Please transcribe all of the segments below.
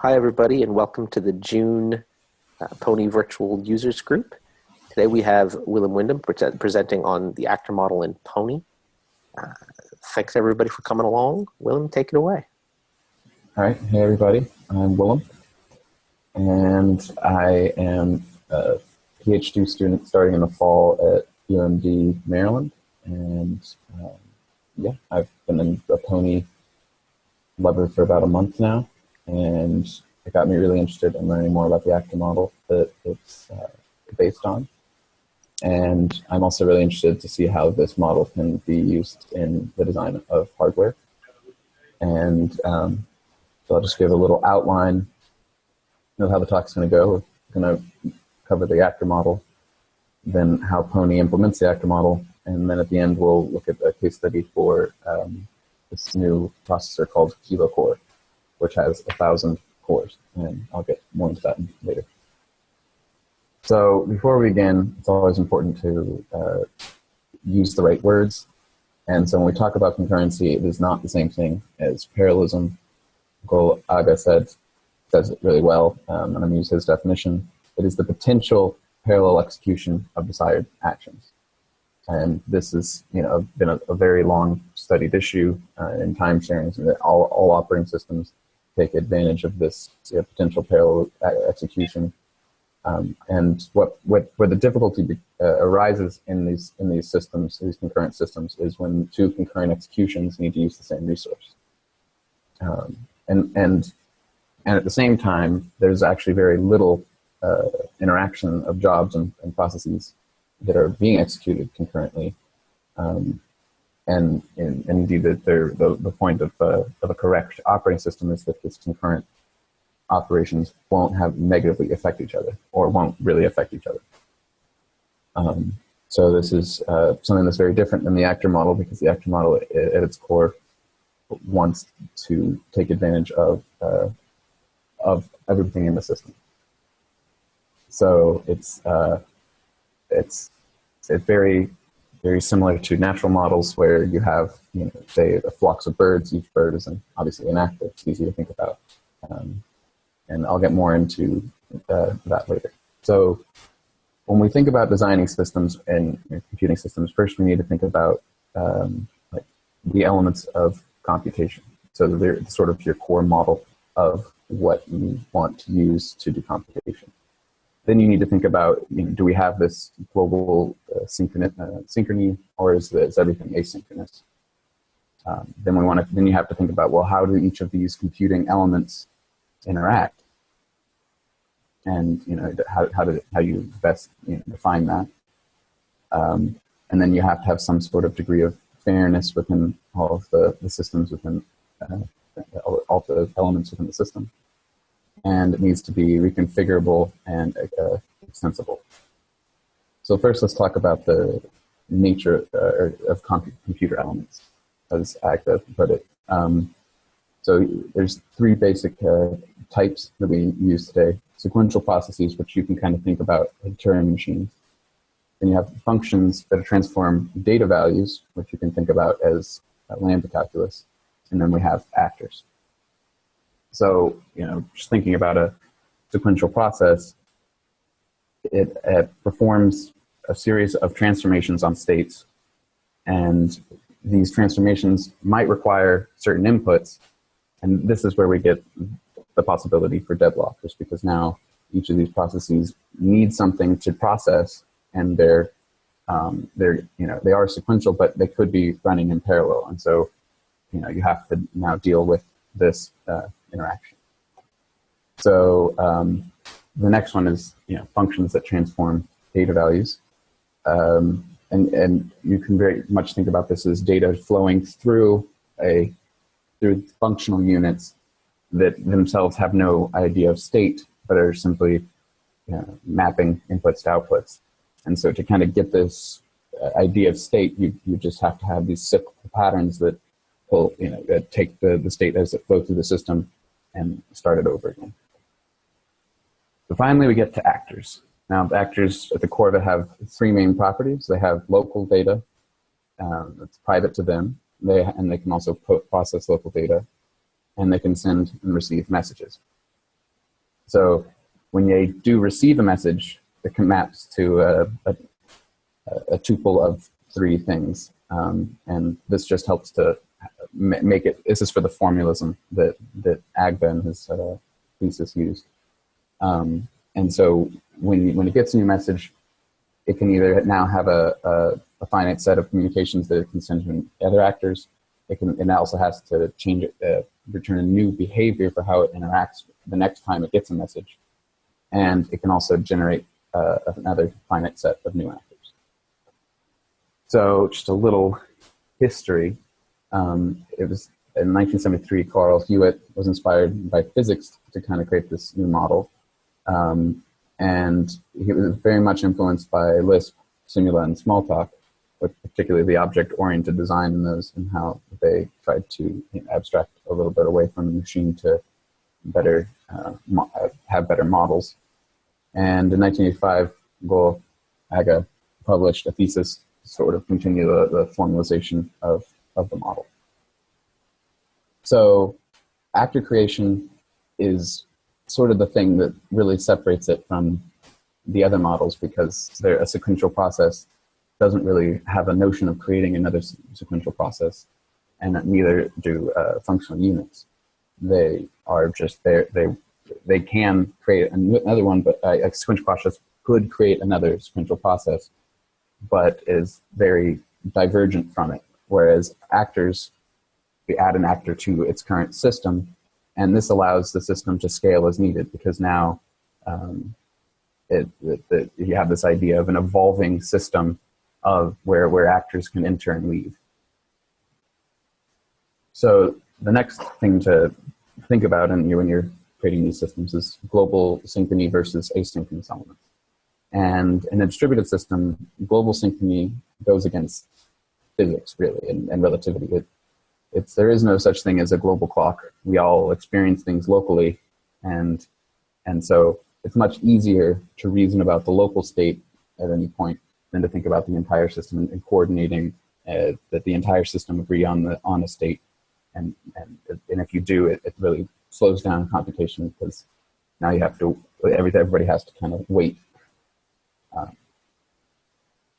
Hi, everybody, and welcome to the June Pony Virtual Users Group. Today we have Willem Wyndham presenting on the actor model in Pony. Thanks, everybody, for coming along. Willem, take it away. All right. Hey, everybody. I'm Willem, and I am a PhD student starting in the fall at UMD, Maryland. And yeah, I've been a Pony lover for about a month now. And it got me really interested in learning more about the actor model that it's based on. And I'm also really interested to see how this model can be used in the design of hardware. And so I'll just give a little outline of how the talk's going to go. We're going to cover the actor model, then how Pony implements the actor model, and then at the end we'll look at a case study for this new processor called KiloCore, which has 1,000 cores, and I'll get more into that later. So before we begin, it's always important to use the right words. And so when we talk about concurrency, it is not the same thing as parallelism. Gol Aga says it really well, and I'm going to use his definition. It is the potential parallel execution of desired actions. And this has been a very long studied issue in time sharing, so that all operating systems take advantage of this potential parallel execution. And where the difficulty arises in these systems, these concurrent systems, is when two concurrent executions need to use the same resource. And at the same time, there's actually very little interaction of jobs and processes that are being executed concurrently. And indeed, the point of a correct operating system is that this concurrent operations won't negatively affect each other, or won't really affect each other. So this is something that's very different than the actor model, because the actor model at its core wants to take advantage of everything in the system. So it's very similar to natural models, where you have, say, a flocks of birds. Each bird is obviously an actor. It's easy to think about. And I'll get more into that later. So when we think about designing systems and computing systems, first we need to think about like the elements of computation. So they're sort of your core model of what you want to use to do computation. Then you need to think about, do we have this global synchrony, or is everything asynchronous? Then you have to think about, well, how do each of these computing elements interact? And how you best define that. And then you have to have some sort of degree of fairness within all of the systems within all the elements within the system. And it needs to be reconfigurable and extensible. So first, let's talk about the nature of computer elements, as Agda put it. So there's three basic types that we use today. Sequential processes, which you can kind of think about like Turing machines. Then you have functions that transform data values, which you can think about as lambda calculus. And then we have actors. So, just thinking about a sequential process, it performs a series of transformations on states. And these transformations might require certain inputs. And this is where we get the possibility for deadlock, just because now each of these processes need something to process, and they are sequential, but they could be running in parallel. And so, you have to now deal with this interaction. So the next one is functions that transform data values, and you can very much think about this as data flowing through functional units that themselves have no idea of state, but are simply mapping inputs to outputs. And so to kind of get this idea of state, you just have to have these cyclical patterns that will take the state as it flows through the system and start it over again. So finally, we get to actors. Now, the actors at the core of it have three main properties. They have local data that's private to them, and they can also process local data, and they can send and receive messages. So when you do receive a message, it maps to a tuple of 3 things. And this just helps to make it, this is for the formalism that Agba and his thesis used. And so when it gets a new message, it can either now have a finite set of communications that it can send to other actors. It also has to change it, return a new behavior for how it interacts the next time it gets a message. And it can also generate another finite set of new actors. So just a little history. It was in 1973, Carl Hewitt was inspired by physics to kind of create this new model. And he was very much influenced by Lisp, Simula, and Smalltalk, with particularly the object-oriented design in those and how they tried to abstract a little bit away from the machine to better have better models. And in 1985, Go Aga published a thesis to sort of continue the formalization of the model. So actor creation is sort of the thing that really separates it from the other models, because they're a sequential process doesn't really have a notion of creating another sequential process, and neither do functional units. They are just there. They can create another one, but a sequential process could create another sequential process, but is very divergent from it. Whereas actors, we add an actor to its current system, and this allows the system to scale as needed, because now you have this idea of an evolving system of where actors can enter and leave. So the next thing to think about when you're creating these systems is global synchrony versus asynchronous elements. And in a distributed system, global synchrony goes against physics, really, and relativity. There is no such thing as a global clock. We all experience things locally, and so it's much easier to reason about the local state at any point than to think about the entire system and coordinating that the entire system agree on a state. And if you do, it really slows down computation, because now you have to, everybody has to kind of wait.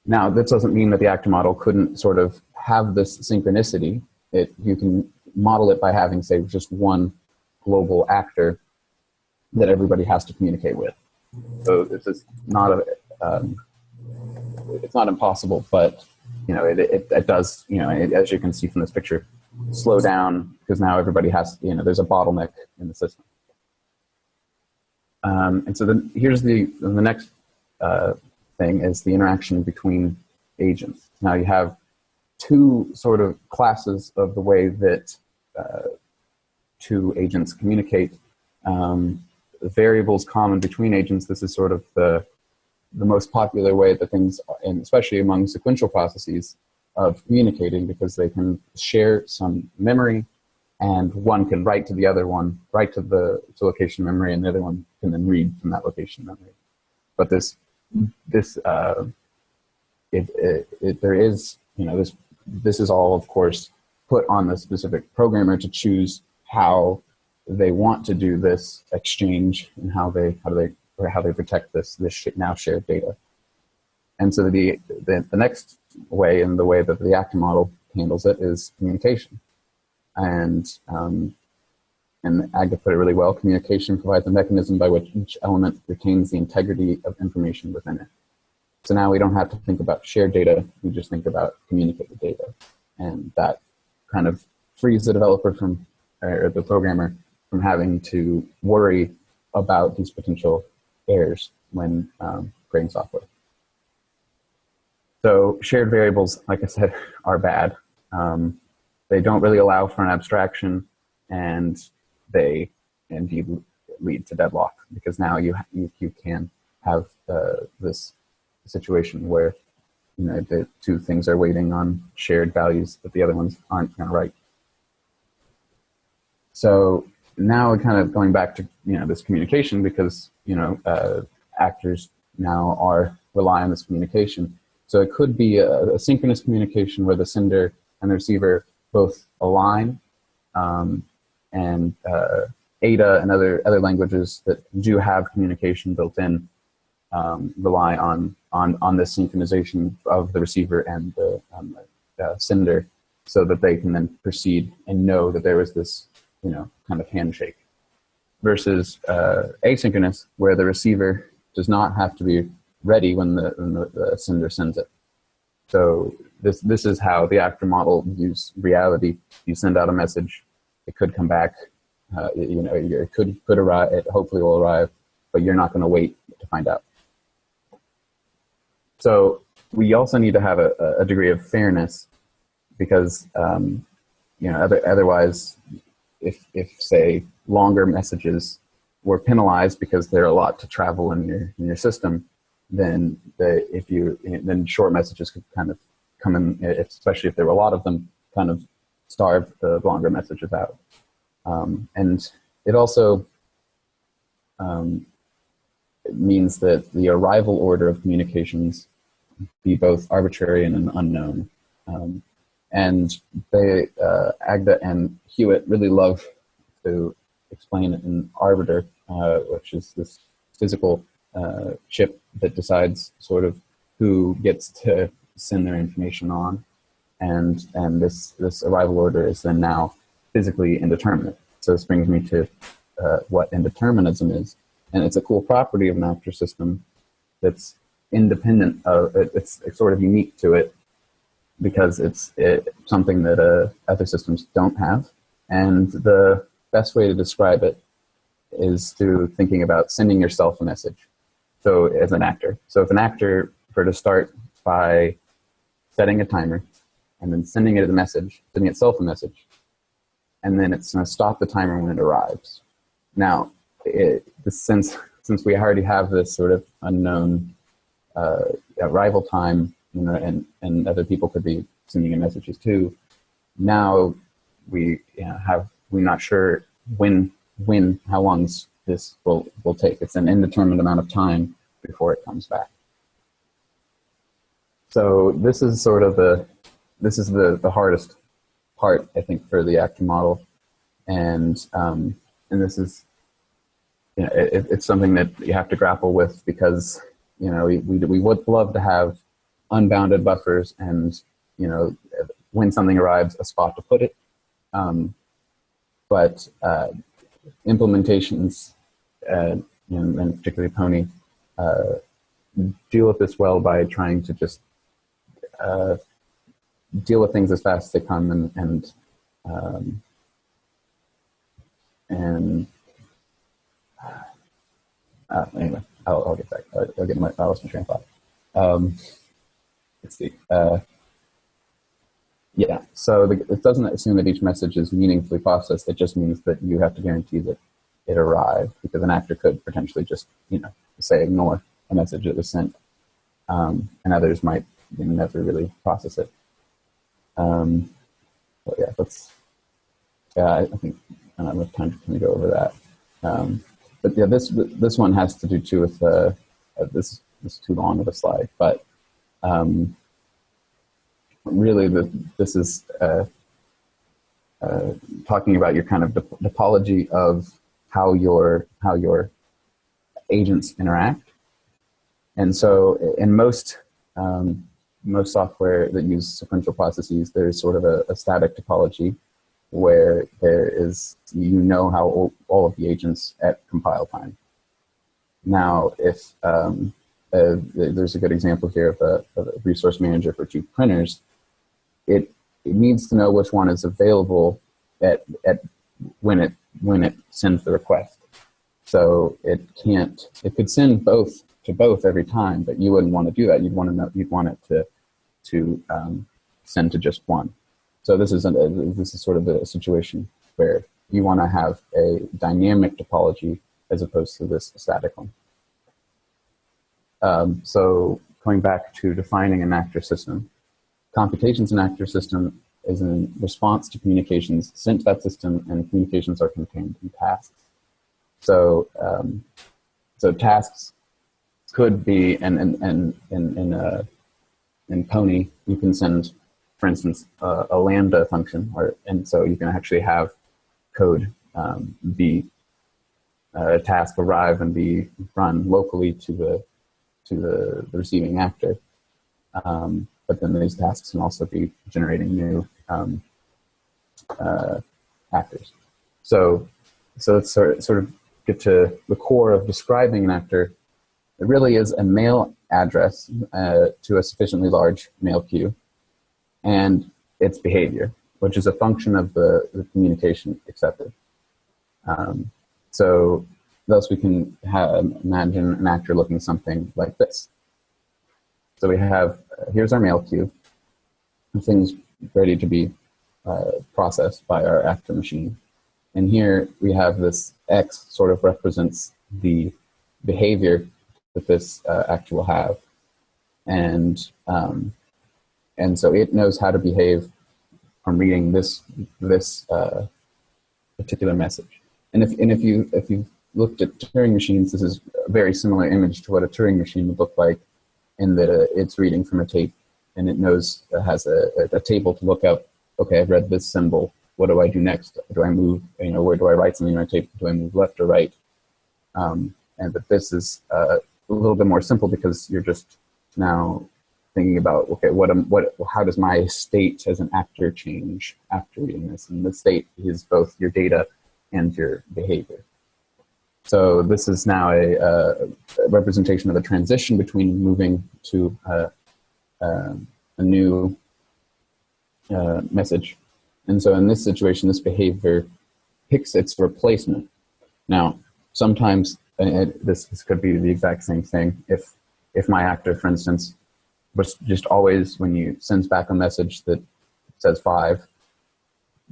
Now, this doesn't mean that the actor model couldn't sort of have this synchronicity. You can model it by having, say, just one global actor that everybody has to communicate with. So this is not it's not impossible, but it does, as you can see from this picture, slow down, because now everybody has, there's a bottleneck in the system. And so then here's the next thing is the interaction between agents. Now you have 2 sort of classes of the way that 2 agents communicate. Variables common between agents. This is sort of the most popular way that things, and especially among sequential processes, of communicating, because they can share some memory, and one can write to the other one, write to the location memory, and the other one can then read from that location memory. But there is, this is all, of course, put on the specific programmer to choose how they want to do this exchange and how they protect this now shared data. And so the next way, and the way that the actor model handles it, is communication. And Agda put it really well. Communication provides a mechanism by which each element retains the integrity of information within it. So now we don't have to think about shared data, we just think about communicated data. And that kind of frees the developer or the programmer from having to worry about these potential errors when creating software. So shared variables, like I said, are bad. They don't really allow for an abstraction, and they indeed lead to deadlock, because now you can have this situation where the 2 things are waiting on shared values, but the other ones aren't going to write. So now we're kind of going back to this communication, because actors now rely on this communication. So it could be a synchronous communication where the sender and the receiver both align, and Ada and other languages that do have communication built in rely on this synchronization of the receiver and the sender, so that they can then proceed and know that there was this, kind of handshake. Versus asynchronous, where the receiver does not have to be ready when the sender sends it. So this is how the actor model views reality. You send out a message, it could come back, it could arrive, it hopefully will arrive, but you're not going to wait to find out. So we also need to have a degree of fairness, because otherwise, if say longer messages were penalized because they're a lot to travel in your system, then then short messages could kind of come in, especially if there were a lot of them, kind of starve the longer messages out. And it also it means that the arrival order of communications be both arbitrary and unknown. And Agda and Hewitt really love to explain it in arbiter, which is this physical chip that decides sort of who gets to send their information on. And this arrival order is then now physically indeterminate. So this brings me to what indeterminism is. And it's a cool property of an actor system that's independent of, it's sort of unique to it, because it's something that other systems don't have. And the best way to describe it is through thinking about sending yourself a message. So as an actor. So if an actor were to start by setting a timer and then sending it a message, sending itself a message, and then it's going to stop the timer when it arrives. Now, since we already have this sort of unknown arrival time, and other people could be sending in messages too, now we're not sure how long this will take. It's an indeterminate amount of time before it comes back. So this is sort of the hardest part, I think, for the actor model, and this is it's something that you have to grapple with, because we would love to have unbounded buffers and when something arrives, a spot to put it, but implementations and particularly Pony deal with this well by trying to just deal with things as fast as they come, and anyway, I'll get back. I'll get my train of thought. Let's see. Yeah, so it doesn't assume that each message is meaningfully processed. It just means that you have to guarantee that it arrived, because an actor could potentially just, say ignore a message that was sent, and others might never really process it. But yeah, I think I don't have enough time to go over that. But yeah, this one has to do too with this is too long of a slide, but really this is talking about your kind of topology of how your agents interact. And so in most software that use sequential processes, there's sort of a static topology where there is, how all of the agents at compile time. Now, if there's a good example here of a resource manager for 2 printers, it needs to know which one is available at when it sends the request. So it could send both to both every time, but you wouldn't want to do that. You'd want it to send to just one. So this is sort of a situation where you want to have a dynamic topology as opposed to this static one. So going back to defining an actor system, computations in actor system is in response to communications sent to that system, and communications are contained in tasks. So tasks could be, in Pony, you can send, for instance, a lambda function, and so you can actually have code be task arrive and be run locally to the receiving actor. But then these tasks can also be generating new actors. So let's sort of get to the core of describing an actor. It really is a mail address to a sufficiently large mail queue, and its behavior, which is a function of the communication accepted. So thus we can imagine an actor looking something like this. So we have, here's our mail queue, things ready to be processed by our actor machine. And here we have this X sort of represents the behavior that this actor will have. And so it knows how to behave from reading this particular message. And if you looked at Turing machines, this is a very similar image to what a Turing machine would look like, in that it's reading from a tape, and it knows it has a table to look up. Okay, I've read this symbol. What do I do next? Do I move? Where do I write something on a tape? Do I move left or right? And that this is a little bit more simple because you're just now thinking about, okay, how does my state as an actor change after reading this? And the state is both your data and your behavior. So this is now a representation of the transition between moving to a new message. And so in this situation, this behavior picks its replacement. Now, sometimes this could be the exact same thing. If my actor, for instance, was just always, when you sends back a message that says 5,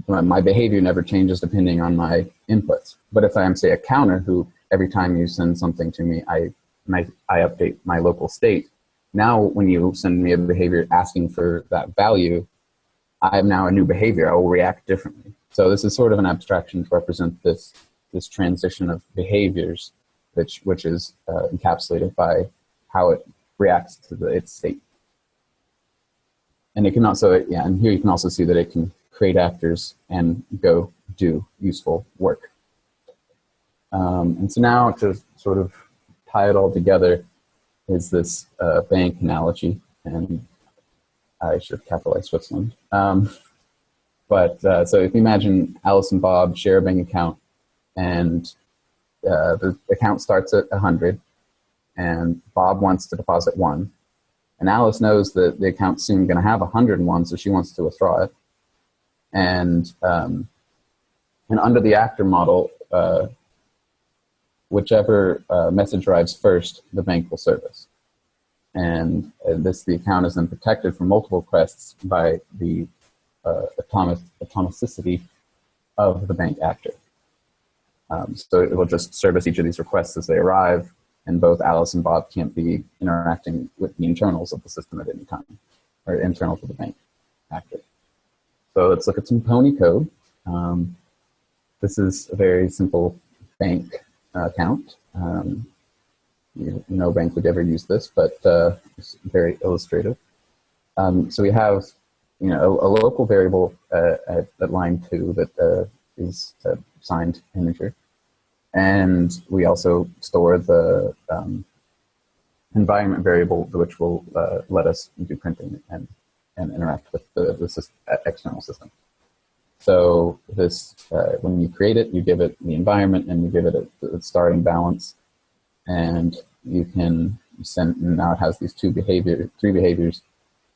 my behavior never changes depending on my inputs. But if I am, say, a counter who every time you send something to me, I update my local state. Now, when you send me a behavior asking for that value, I have now a new behavior. I will react differently. So this is sort of an abstraction to represent this transition of behaviors, which is encapsulated by how it reacts to its state. And it can also, and here you can also see that it can create actors and go do useful work. And so now to sort of tie it all together is this bank analogy, and I should have capitalized Switzerland. So if you imagine Alice and Bob share a bank account, and the account starts at 100, and Bob wants to deposit 1, and Alice knows that the account's soon going to have 101, so she wants to withdraw it. And under the actor model, whichever message arrives first, the bank will service. And the account is then protected from multiple requests by the automaticity of the bank actor. So it will just service each of these requests as they arrive, and both Alice and Bob can't be interacting with the internals of the system at any time, or internal to the bank actor. So let's look at some Pony code. This is a very simple bank account. No bank would ever use this, but it's very illustrative. So we have, a local variable at line 2 that is a signed integer, and we also store the environment variable, which will let us do printing and interact with the external system. So this, when you create it, you give it the environment and you give it a starting balance, and you can send. Now it has these three behaviors.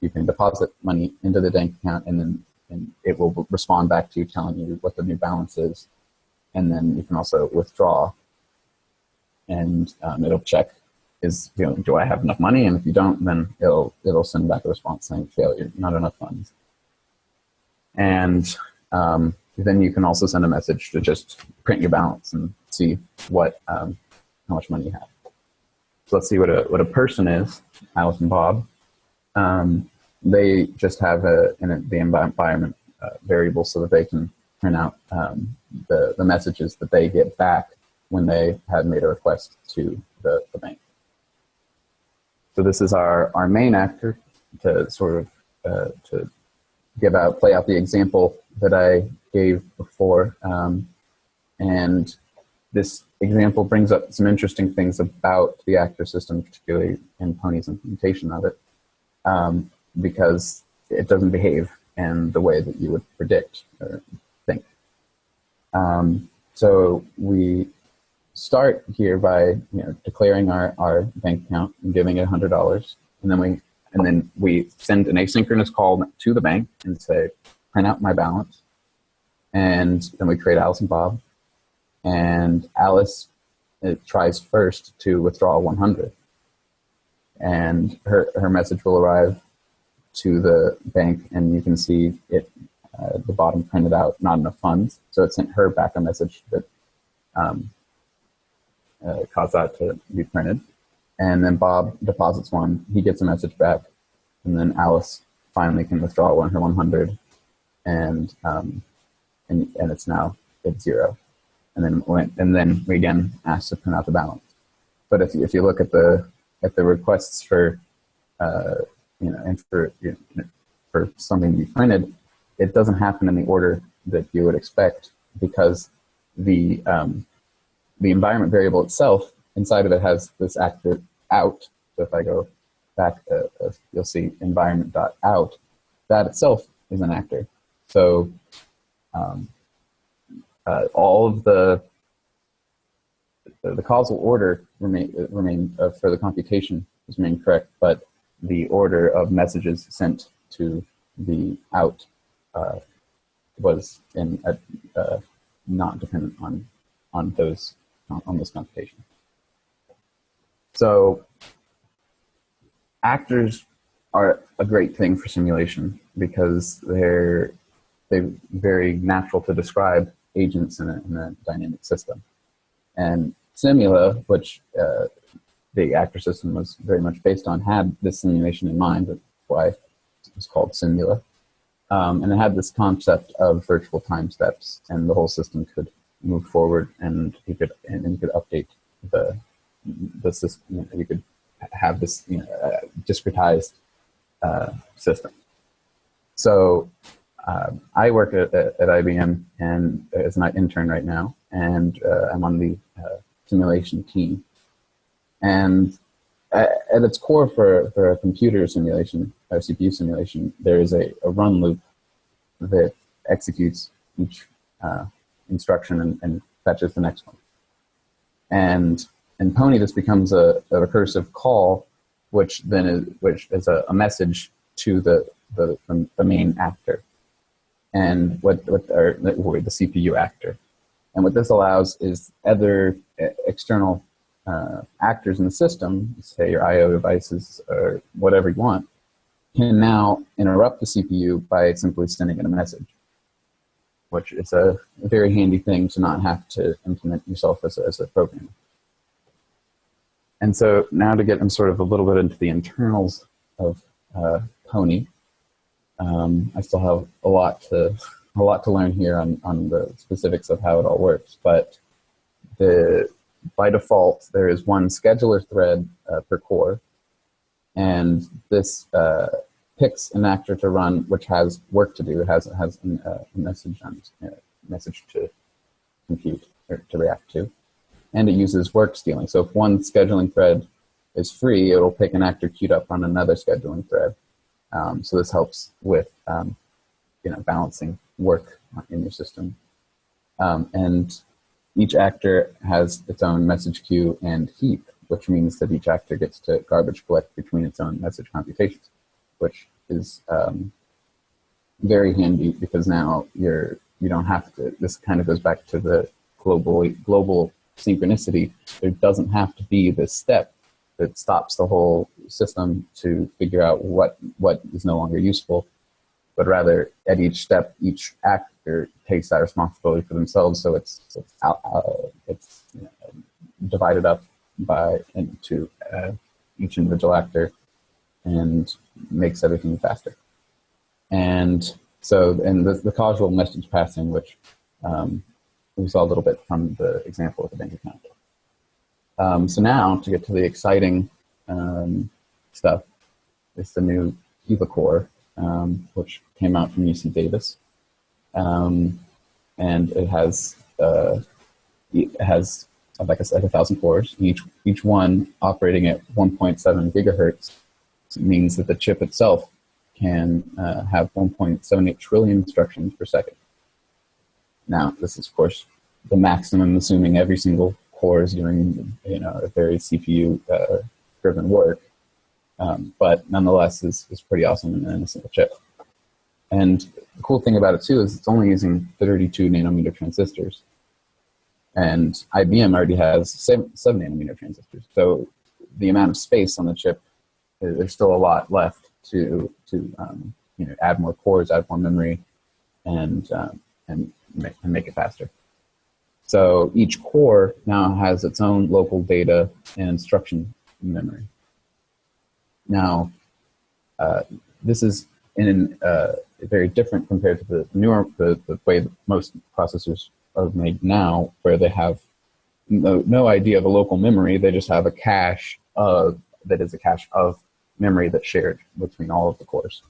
You can deposit money into the bank account, and it will respond back to you telling you what the new balance is, and then you can also withdraw, and it'll check do I have enough money, and if you don't, then it'll send back a response saying failure, not enough funds. And then you can also send a message to just print your balance and see how much money you have. So let's see what a person is, Alice and Bob. They just have the environment variable so that they can print out the messages that they get back when they had made a request to the bank. So this is our main actor to sort of to play out the example that I gave before. And this example brings up some interesting things about the actor system, particularly in Pony's implementation of it, because it doesn't behave in the way that you would predict or think. So we start here by declaring our bank account and giving it $100, and then we send an asynchronous call to the bank and say, print out my balance, and then we create Alice and Bob, and Alice tries first to withdraw 100, and her message will arrive to the bank, and you can see it the bottom printed out, not enough funds, so it sent her back a message that caused that to be printed. And then Bob deposits one, he gets a message back, and then Alice finally can withdraw her 100, and it's now at 0. And then we again ask to print out the balance. But if you look at the requests for for something to be printed, it doesn't happen in the order that you would expect, because the environment variable itself, inside of it, has this actor out. So if I go back, you'll see environment.out. That itself is an actor. So all of the causal order remain for the computation has remained correct, but the order of messages sent to the out was not dependent on this computation. So actors are a great thing for simulation because they're very natural to describe agents in a dynamic system. And Simula, which the actor system was very much based on, had this simulation in mind. That's why it was called Simula. And it had this concept of virtual time steps, and the whole system could move forward, and you could update the system. You could have this discretized system. So I work at IBM and as an intern right now, and I'm on the simulation team. And at its core, for a computer simulation or CPU simulation, there is a run loop that executes each instruction and fetches the next one. And in Pony, this becomes a recursive call, which is a message to the main actor, and the CPU actor. And what this allows is other external actors in the system, say your I/O devices or whatever you want, can now interrupt the CPU by simply sending it a message, which is a very handy thing to not have to implement yourself as a programmer. And so now to get sort of a little bit into the internals of Pony, I still have a lot to learn here on the specifics of how it all works, but by default, there is one scheduler thread per core, and this picks an actor to run which has work to do. It has a message to compute or to react to, and it uses work stealing. So if one scheduling thread is free, it'll pick an actor queued up on another scheduling thread. So this helps with balancing work in your system, and each actor has its own message queue and heap, which means that each actor gets to garbage collect between its own message computations, which is very handy because now you don't have to. This kind of goes back to the global synchronicity. There doesn't have to be this step that stops the whole system to figure out what is no longer useful, but rather at each step, each actor takes that responsibility for themselves. So it's divided up into each individual actor and makes everything faster. And so, and the causal message passing, which we saw a little bit from the example of the bank account. So now to get to the exciting stuff, it's the new KiloCore, which came out from UC Davis. And it has it has, like I said, 1,000 cores. Each one operating at 1.7 gigahertz means that the chip itself can have 1.78 trillion instructions per second. Now, this is, of course, the maximum, assuming every single core is doing, a very CPU-driven work. But nonetheless, is pretty awesome in a single chip. And the cool thing about it, too, is it's only using 32 nanometer transistors. And IBM already has 7 nanometer transistors. So the amount of space on the chip, there's still a lot left to add more cores, add more memory, and make it faster. So each core now has its own local data and instruction memory. Now, this is very different compared to the way that most processors are made now, where they have no idea of a local memory. They just have a cache that is a cache of memory that's shared between all of the cores.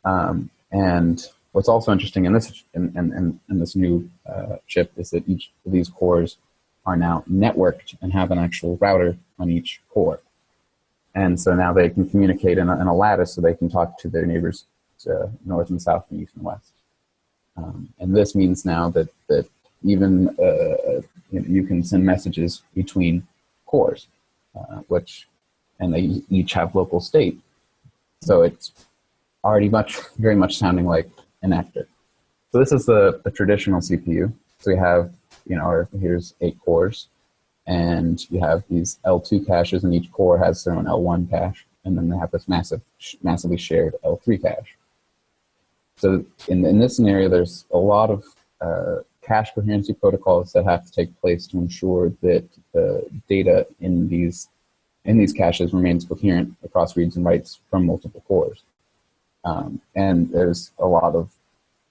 And what's also interesting in this new chip is that each of these cores are now networked and have an actual router on each core. And so now they can communicate in a lattice, so they can talk to their neighbors north and south and east and west. And this means now that even you can send messages between cores, and they each have local state. So it's already very much sounding like an actor. So this is the traditional CPU. So we have, here's 8 cores, and you have these L2 caches, and each core has their own L1 cache, and then they have this massively shared L3 cache. So in this scenario, there's a lot of cache coherency protocols that have to take place to ensure that the data in these caches remains coherent across reads and writes from multiple cores. And there's a lot of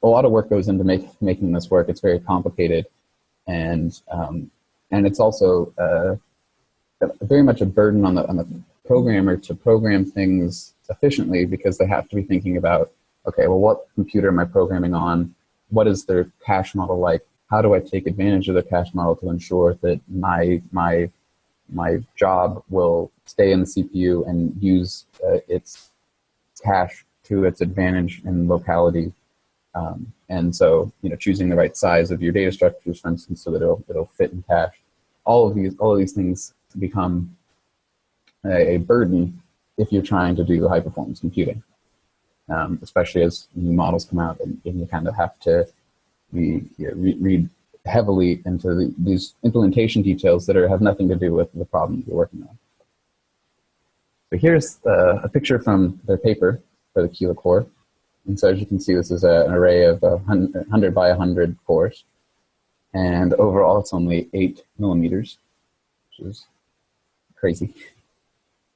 work goes into making this work. It's very complicated, and it's also very much a burden on the programmer to program things efficiently, because they have to be thinking about, okay, well, what computer am I programming on? What is their cache model like? How do I take advantage of their cache model to ensure that my job will stay in the CPU and use its cache to its advantage in locality? And so, choosing the right size of your data structures, for instance, so that it'll fit in cache. All of these things become a burden if you're trying to do high performance computing, especially as new models come out, and you kind of have to read heavily into these implementation details that have nothing to do with the problem you're working on. So here's a picture from their paper for the KiloCore. And so as you can see, this is an array of 100 by 100 cores. And overall, it's only 8 millimeters, which is crazy.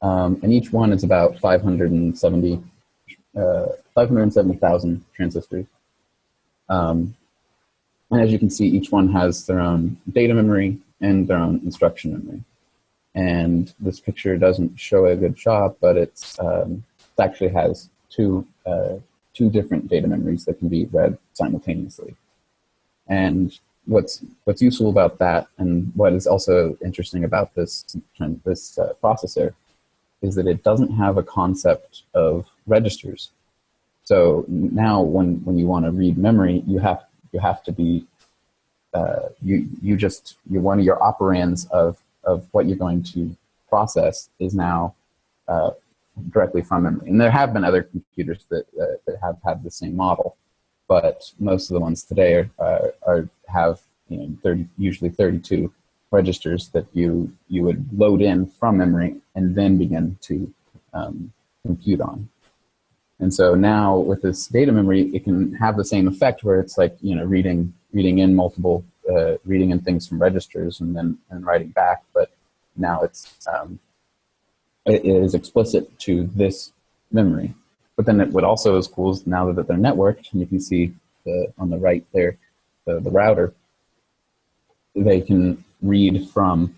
And each one is about 570,000 transistors. And as you can see, each one has their own data memory and their own instruction memory. And this picture doesn't show a good job, but it actually has two different data memories that can be read simultaneously. And what's useful about that, and what is also interesting about this processor, is that it doesn't have a concept of registers. So now, when you want to read memory, you have to be one of your operands of what you're going to process is now directly from memory. And there have been other computers that have had the same model, but most of the ones today have usually 32 registers that you would load in from memory and then begin to compute on. And so now with this data memory, it can have the same effect where it's like reading in multiple reading in things from registers and writing back, but now it is explicit to this memory. But then what also is cool is now that they're networked, and you can see on the right there, the router, they can read from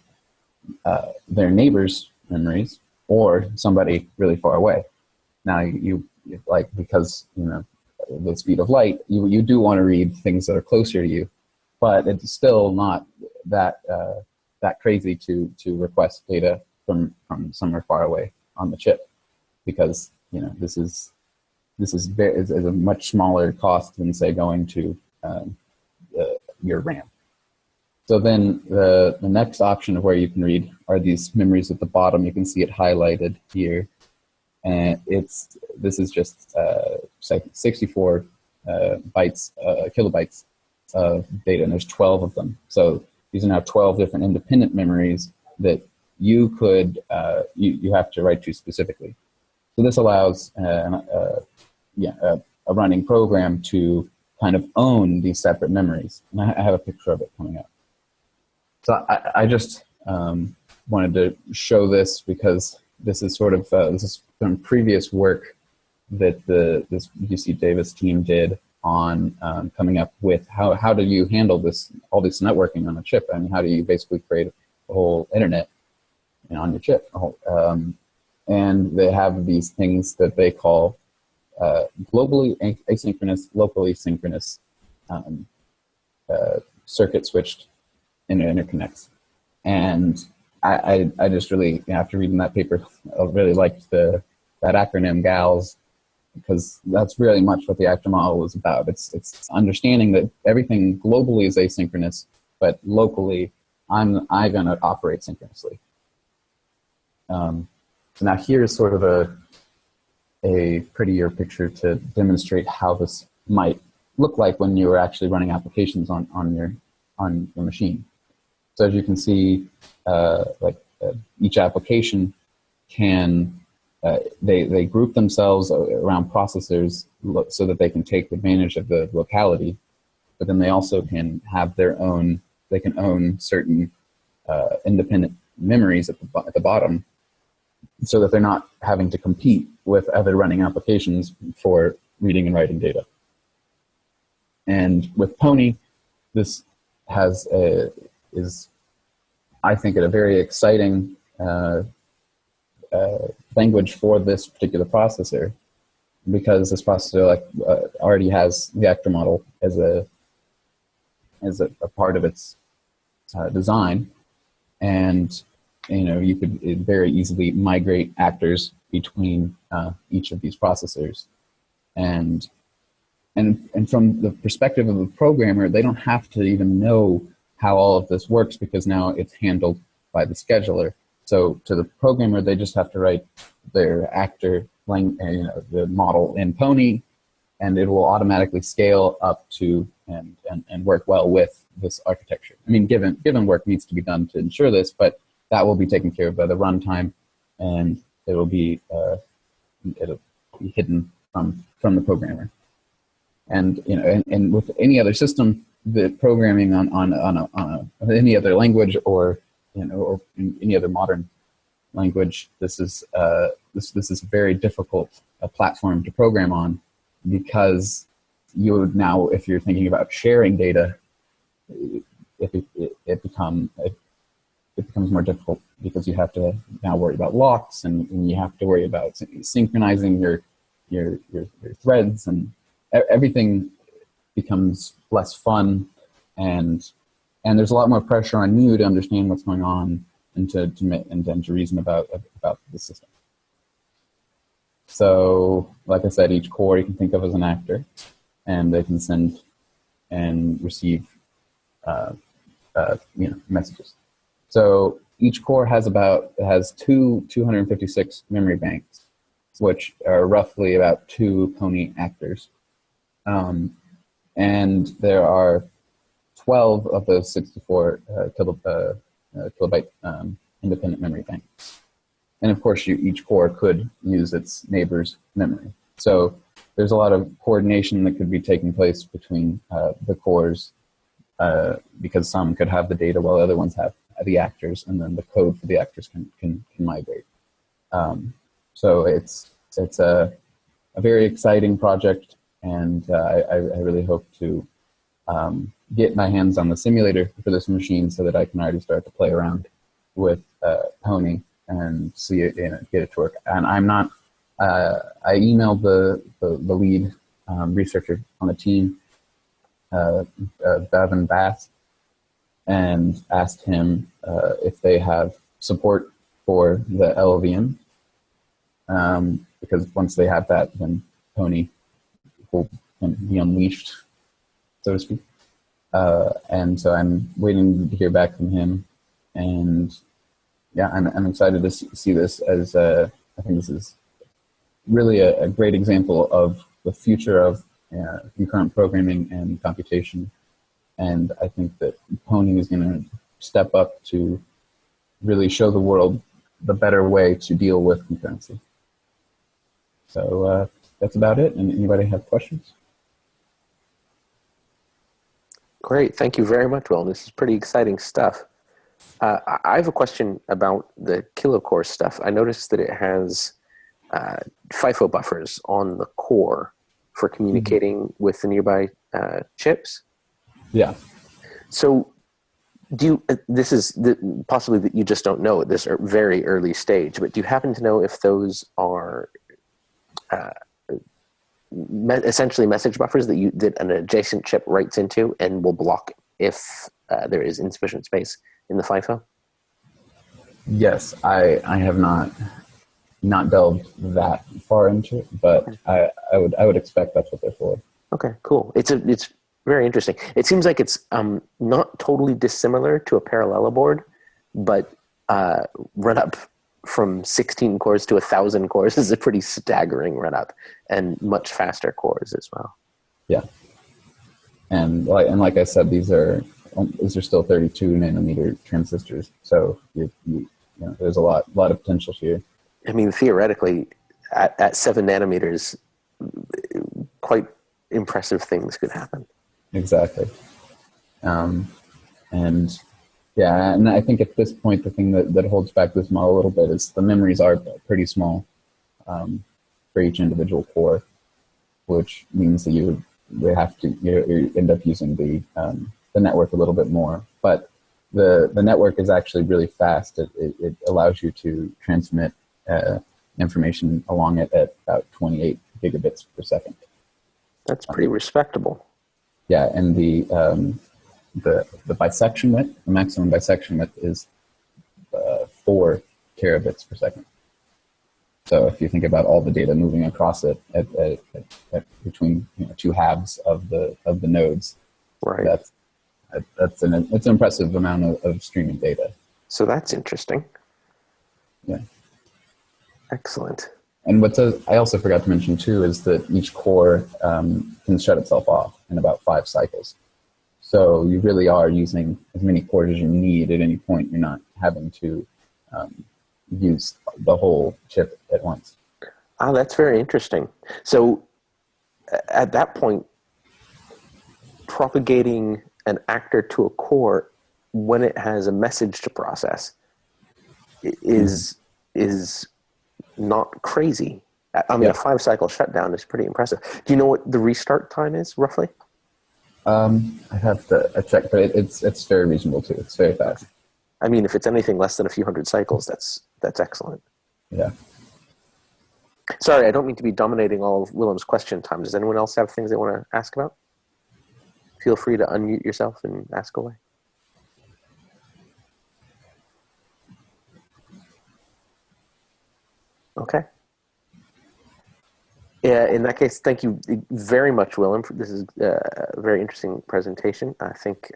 their neighbor's memories or somebody really far away. Now because the speed of light, you do want to read things that are closer to you, but it's still not that crazy to request data from somewhere far away on the chip, because this is a much smaller cost than, say, going to your RAM. So then the next option of where you can read are these memories at the bottom. You can see it highlighted here, and this is just 64 kilobytes of data, and there's 12 of them. So these are now 12 different independent memories that you could you have to write to specifically. So this allows a running program to kind of own these separate memories. And I have a picture of it coming up. So I just wanted to show this because this is sort of this is from previous work that this UC Davis team did on coming up with how do you handle all this networking on a chip. I mean, how do you basically create a whole internet on your chip? And they have these things that they call globally asynchronous, locally synchronous circuit switched interconnects. And I just really, after reading that paper, I really liked that acronym GALS, because that's really much what the actor model is about. It's understanding that everything globally is asynchronous, but locally I'm going to operate synchronously. So now here's sort of a prettier picture to demonstrate how this might look like when you were actually running applications on your machine. So as you can see, each application can they group themselves around processors so that they can take advantage of the locality, but then they also can have their own. They can own certain independent memories at the bottom, so that they're not having to compete with other running applications for reading and writing data. And with Pony, this is I think a very exciting language for this particular processor, because this processor already has the actor model as a part of its design, and you could very easily migrate actors between each of these processors, and from the perspective of the programmer, they don't have to even know how all of this works, because now it's handled by the scheduler. So to the programmer, they just have to write their actor the model in Pony, and it will automatically scale up to and work well with this architecture. I mean, given work needs to be done to ensure this, but that will be taken care of by the runtime, and it'll be hidden from the programmer. And and with any other system, the programming on any other language or or in any other modern language, this is a very difficult platform to program on, because you would now, if you're thinking about sharing data, it becomes more difficult, because you have to now worry about locks, and you have to worry about synchronizing your threads, and everything becomes less fun, and there's a lot more pressure on you to understand what's going on and to reason about the system. So, like I said, each core you can think of as an actor, and they can send and receive messages. So each core has 256 memory banks, which are roughly about 2 Pony actors. And there are 12 of those 64 kilobyte independent memory banks. And of course, each core could use its neighbor's memory. So there's a lot of coordination that could be taking place between the cores, because some could have the data while other ones have the actors, and then the code for the actors can migrate. So it's a very exciting project, and I really hope to get my hands on the simulator for this machine so that I can already start to play around with Pony and see it, get it to work. And I'm not. I emailed the lead researcher on the team, Bevan Bass, and asked him if they have support for the LLVM, because once they have that, then Pony will be unleashed, so to speak. And so I'm waiting to hear back from him, and yeah, I'm excited to see this, as I think this is really a great example of the future of concurrent programming and computation. And I think that Pony is going to step up to really show the world the better way to deal with concurrency. So that's about it. And anybody have questions? Great. Thank you very much, Will. This is pretty exciting stuff. I have a question about the KiloCore stuff. I noticed that it has FIFO buffers on the core for communicating with the nearby chips. Yeah. So do you, this is possibly that you just don't know at this very early stage, but do you happen to know if those are essentially message buffers that an adjacent chip writes into and will block if there is insufficient space in the FIFO? Yes, I have not delved that far into it, but I would expect that's what they're for. Okay, cool. It's very interesting. It seems like it's not totally dissimilar to a parallel board, but run up from 16 cores to 1,000 cores is a pretty staggering run up, and much faster cores as well. Yeah, and like I said, these are still 32 nanometer transistors, so you know, there's a lot of potential here. I mean, theoretically, at 7 nanometers, quite impressive things could happen. Exactly. And yeah, and I think at this point, the thing that holds back this model a little bit is the memories are pretty small for each individual core, which means that you end up using the network a little bit more. But the network is actually really fast. It allows you to transmit information along it at about 28 gigabits per second. That's pretty respectable. Yeah, and the bisection width, the maximum bisection width is 4 terabits per second. So if you think about all the data moving across it at between two halves of the nodes, right? It's an impressive amount of streaming data. So that's interesting. Yeah. Excellent. And I also forgot to mention too is that each core can shut itself off in about 5 cycles. So you really are using as many cores as you need at any point. You're not having to use the whole chip at once. Oh, that's very interesting. So at that point, propagating an actor to a core when it has a message to process is not crazy. I mean, a 5-cycle shutdown is pretty impressive. Do you know what the restart time is, roughly? I have to check, but it's very reasonable too. It's very fast. I mean, if it's anything less than a few hundred cycles, that's excellent. Yeah. Sorry, I don't mean to be dominating all of Willem's question time. Does anyone else have things they want to ask about? Feel free to unmute yourself and ask away. Okay. Yeah, in that case, thank you very much, Willem. This is a very interesting presentation. I think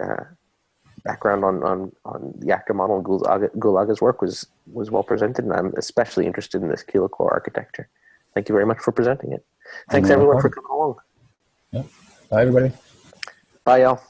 background on the actor model and Gulaga's work was well presented, and I'm especially interested in this KiloCore architecture. Thank you very much for presenting it. Thanks, everyone, for coming along. Yeah. Bye, everybody. Bye, y'all.